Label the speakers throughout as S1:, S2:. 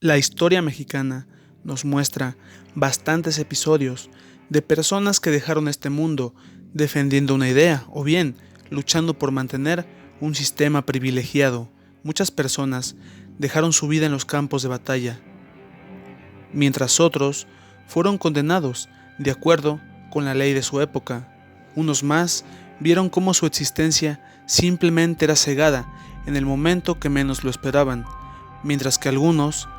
S1: La historia mexicana nos muestra bastantes episodios de personas que dejaron este mundo defendiendo una idea o bien luchando por mantener un sistema privilegiado. Muchas personas dejaron su vida en los campos de batalla, mientras otros fueron condenados de acuerdo con la ley de su época. Unos más vieron cómo su existencia simplemente era cegada en el momento que menos lo esperaban, mientras que algunos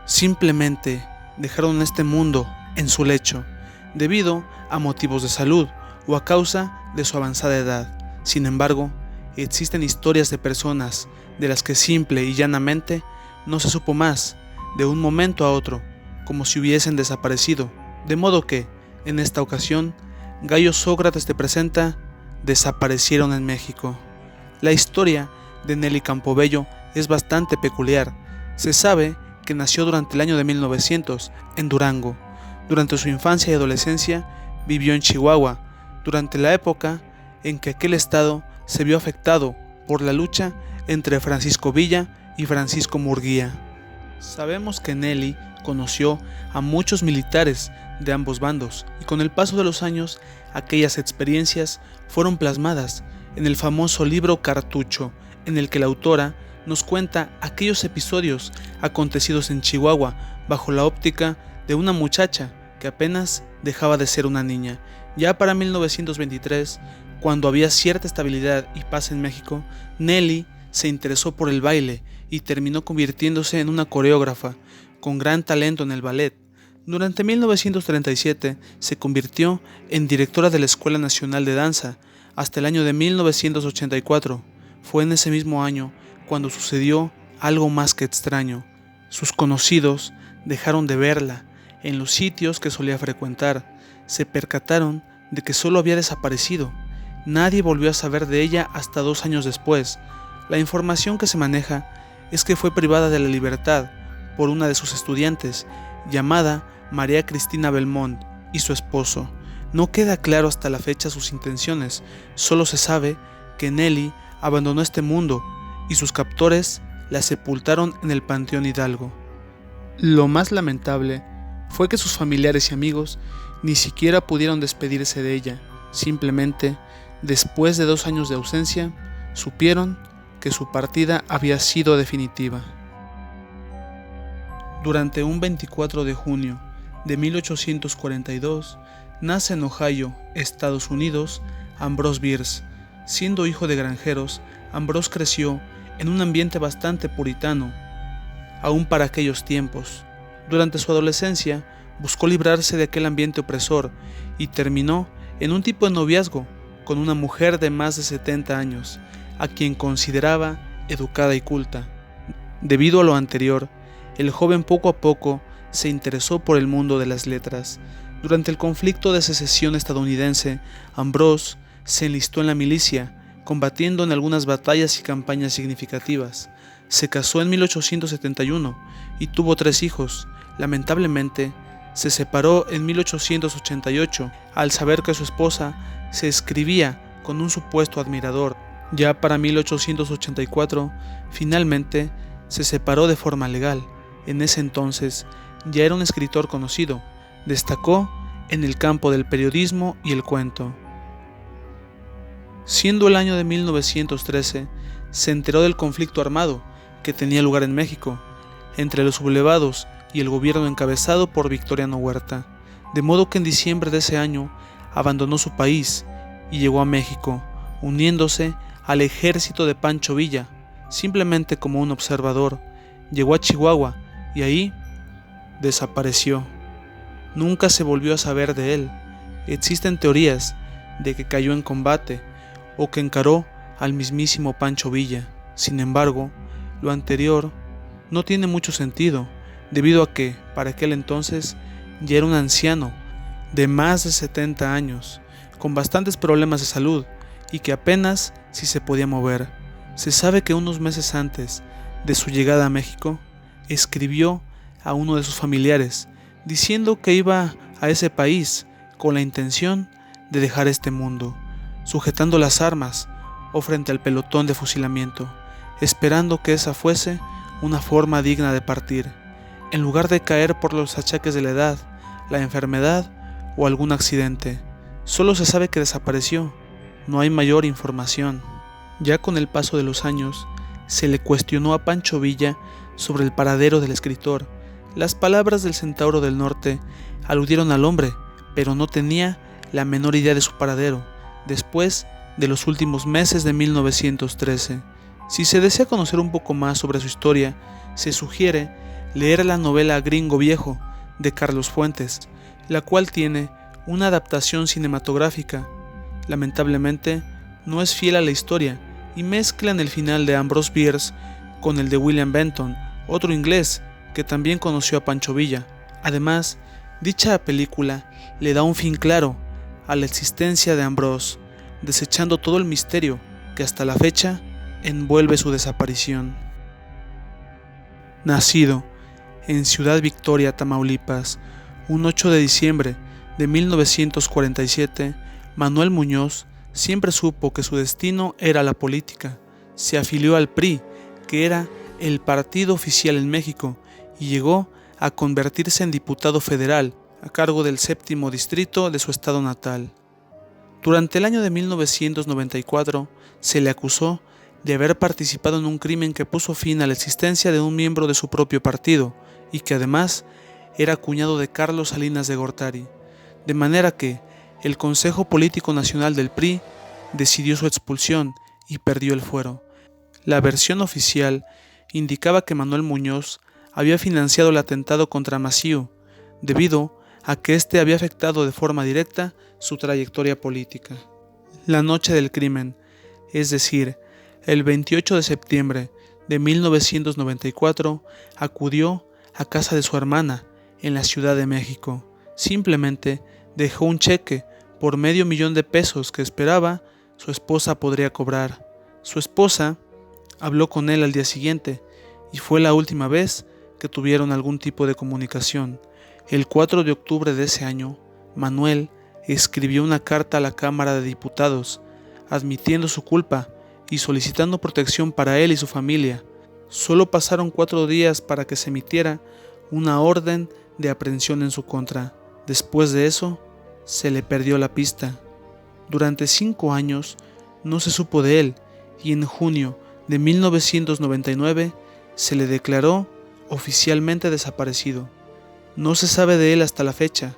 S1: simplemente dejaron este mundo en su lecho, debido a motivos de salud o a causa de su avanzada edad. Sin embargo, existen historias de personas de las que simple y llanamente no se supo más, de un momento a otro, como si hubiesen desaparecido. De modo que, en esta ocasión, Gallo Sócrates te presenta Desaparecieron en México. La historia de Nelly Campobello es bastante peculiar. Se sabe que nació durante el año de 1900 en Durango. Durante su infancia y adolescencia vivió en Chihuahua, durante la época en que aquel estado se vio afectado por la lucha entre Francisco Villa y Francisco Murguía. Sabemos que Nelly conoció a muchos militares de ambos bandos y con el paso de los años aquellas experiencias fueron plasmadas en el famoso libro Cartucho, en el que la autora nos cuenta aquellos episodios acontecidos en Chihuahua bajo la óptica de una muchacha que apenas dejaba de ser una niña. Ya para 1923, cuando había cierta estabilidad y paz en México, Nelly se interesó por el baile y terminó convirtiéndose en una coreógrafa con gran talento en el ballet. Durante 1937 se convirtió en directora de la Escuela Nacional de Danza hasta el año de 1984. Fue en ese mismo año cuando sucedió algo más que extraño. Sus conocidos dejaron de verla en los sitios que solía frecuentar. Se percataron de que solo había desaparecido. Nadie volvió a saber de ella hasta 2 años después. La información que se maneja es que fue privada de la libertad por una de sus estudiantes, llamada María Cristina Belmont, y su esposo. No queda claro hasta la fecha sus intenciones, solo se sabe que Nelly abandonó este mundo y sus captores la sepultaron en el Panteón Hidalgo. Lo más lamentable fue que sus familiares y amigos ni siquiera pudieron despedirse de ella. Simplemente, después de 2 años de ausencia, supieron que su partida había sido definitiva. Durante un 24 de junio de 1842, nace en Ohio, Estados Unidos, Ambrose Bierce. Siendo hijo de granjeros, Ambrose creció en un ambiente bastante puritano, aún para aquellos tiempos. Durante su adolescencia, buscó librarse de aquel ambiente opresor y terminó en un tipo de noviazgo con una mujer de más de 70 años, a quien consideraba educada y culta. Debido a lo anterior, el joven poco a poco se interesó por el mundo de las letras. Durante el conflicto de secesión estadounidense, Ambrose se enlistó en la milicia, combatiendo en algunas batallas y campañas significativas. Se casó en 1871 y tuvo 3 hijos. Lamentablemente, se separó en 1888 al saber que su esposa se escribía con un supuesto admirador. Ya para 1884, finalmente se separó de forma legal. En ese entonces ya era un escritor conocido. Destacó en el campo del periodismo y el cuento. Siendo el año de 1913, se enteró del conflicto armado que tenía lugar en México entre los sublevados y el gobierno encabezado por Victoriano Huerta, de modo que en diciembre de ese año abandonó su país y llegó a México, uniéndose al ejército de Pancho Villa, simplemente como un observador. Llegó a Chihuahua y ahí desapareció. Nunca se volvió a saber de él. Existen teorías de que cayó en combate o que encaró al mismísimo Pancho Villa. Sin embargo, lo anterior no tiene mucho sentido, debido a que, para aquel entonces, ya era un anciano de más de 70 años, con bastantes problemas de salud y que apenas si se podía mover. Se sabe que unos meses antes de su llegada a México, escribió a uno de sus familiares diciendo que iba a ese país con la intención de dejar este mundo, sujetando las armas o frente al pelotón de fusilamiento, esperando que esa fuese una forma digna de partir. en lugar de caer por los achaques de la edad, la enfermedad o algún accidente. Solo se sabe que desapareció, no hay mayor información. Ya con el paso de los años, se le cuestionó a Pancho Villa sobre el paradero del escritor. Las palabras del Centauro del Norte aludieron al hombre, pero no tenía la menor idea de su paradero, después de los últimos meses de 1913. Si se desea conocer un poco más sobre su historia, se sugiere leer la novela Gringo Viejo de Carlos Fuentes, la cual tiene una adaptación cinematográfica. Lamentablemente, no es fiel a la historia y mezclan el final de Ambrose Bierce con el de William Benton, otro inglés que también conoció a Pancho Villa. Además, dicha película le da un fin claro a la existencia de Ambrose, desechando todo el misterio que hasta la fecha envuelve su desaparición. Nacido en Ciudad Victoria, Tamaulipas, un 8 de diciembre de 1947, Manuel Muñoz siempre supo que su destino era la política. Se afilió al PRI, que era el partido oficial en México, y llegó a convertirse en diputado federal a cargo del 7º distrito de su estado natal. Durante el año de 1994 se le acusó de haber participado en un crimen que puso fin a la existencia de un miembro de su propio partido y que además era cuñado de Carlos Salinas de Gortari, de manera que el Consejo Político Nacional del PRI decidió su expulsión y perdió el fuero. La versión oficial indicaba que Manuel Muñoz había financiado el atentado contra Maciú, debido a que éste había afectado de forma directa su trayectoria política. La noche del crimen, es decir, el 28 de septiembre de 1994, acudió a casa de su hermana en la Ciudad de México. Simplemente dejó un cheque por $500,000 que esperaba su esposa podría cobrar. Su esposa habló con él al día siguiente y fue la última vez que tuvieron algún tipo de comunicación. El 4 de octubre de ese año, Manuel escribió una carta a la Cámara de Diputados, admitiendo su culpa y solicitando protección para él y su familia. Solo pasaron 4 días para que se emitiera una orden de aprehensión en su contra. Después de eso, se le perdió la pista. Durante 5 años no se supo de él y en junio de 1999 se le declaró oficialmente desaparecido. No se sabe de él hasta la fecha.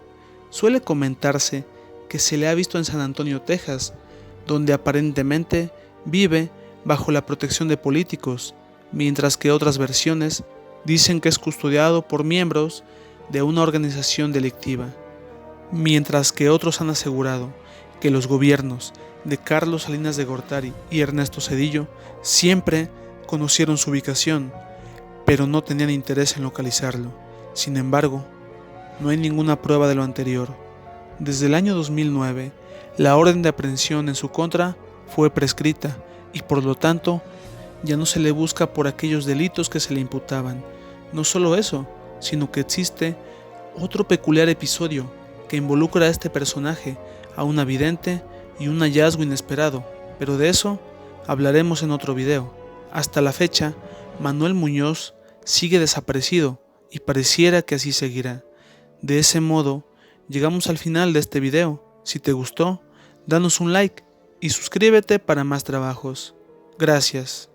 S1: Suele comentarse que se le ha visto en San Antonio, Texas, donde aparentemente vive bajo la protección de políticos, mientras que otras versiones dicen que es custodiado por miembros de una organización delictiva, mientras que otros han asegurado que los gobiernos de Carlos Salinas de Gortari y Ernesto Zedillo siempre conocieron su ubicación, pero no tenían interés en localizarlo. Sin embargo, no hay ninguna prueba de lo anterior. Desde el año 2009, la orden de aprehensión en su contra fue prescrita y por lo tanto ya no se le busca por aquellos delitos que se le imputaban. No solo eso, sino que existe otro peculiar episodio que involucra a este personaje, a una vidente y un hallazgo inesperado, pero de eso hablaremos en otro video. Hasta la fecha, Manuel Muñoz sigue desaparecido y pareciera que así seguirá. De ese modo, llegamos al final de este video. Si te gustó, danos un like y suscríbete para más trabajos. Gracias.